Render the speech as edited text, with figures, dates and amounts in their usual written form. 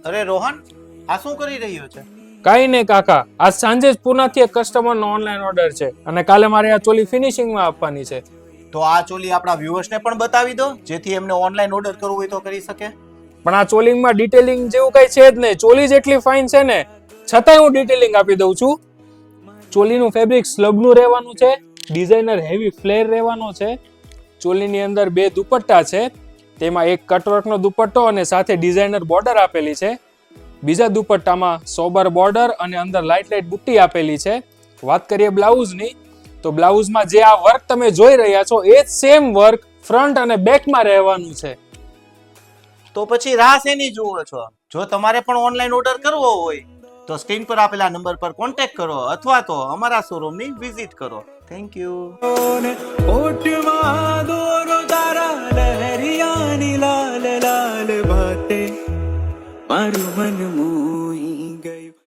અરે રોહન, આ શું કરી રહ્યો છે? કઈ નહીં કાકા, આજ સાંજે જ પૂનાથી એક કસ્ટમરનો ઓનલાઈન ઓર્ડર છે અને કાલે મારે આ ચોલી ફિનિશિંગમાં આપવાની છે. તો આ ચોલી આપણા વ્યુઅર્સને પણ બતાવી દો, જેથી એમને ઓનલાઈન ઓર્ડર કરવું હોય તો કરી શકે. પણ આ ચોલિંગમાં ડિટેલિંગ જેવું કઈ છે જ નહીં. ચોલી જેટલી ફાઇન છે ને, છતાંય હું ડિટેલિંગ આપી દઉં છું. ચોલીનું ફેબ્રિક સ્લબનું રહેવાનું છે, ડિઝાઇનર હેવી ફ્લેર રહેવાનો છે. ચોલીની અંદર 2 દુપટ્ટા છે, તેમાં એક કટવર્કનો દુપટ્ટો અને સાથે ડિઝાઇનર બોર્ડર આપેલી છે. બીજા દુપટ્ટામાં સોબર બોર્ડર અને અંદર લાઇટ બુટ્ટી આપેલી છે. વાત કરીએ બ્લાઉઝની, તો બ્લાઉઝમાં જે આ વર્ક તમે જોઈ રહ્યા છો એ જ સેમ વર્ક ફ્રન્ટ અને બેકમાં રહેવાનું છે. તો પછી રાહ શેની જુઓ છો? જો તમારે પણ ઓનલાઈન ઓર્ડર કરવો હોય તો સ્ક્રીન પર આપેલા નંબર પર કોન્ટેક્ટ કરો અથવા તો અમારા શોરૂમની વિઝિટ કરો. Thank you. ઓટમાં દોરો તારા લહેરિયાની લાલ લાલ બાતે મારું મન મોહી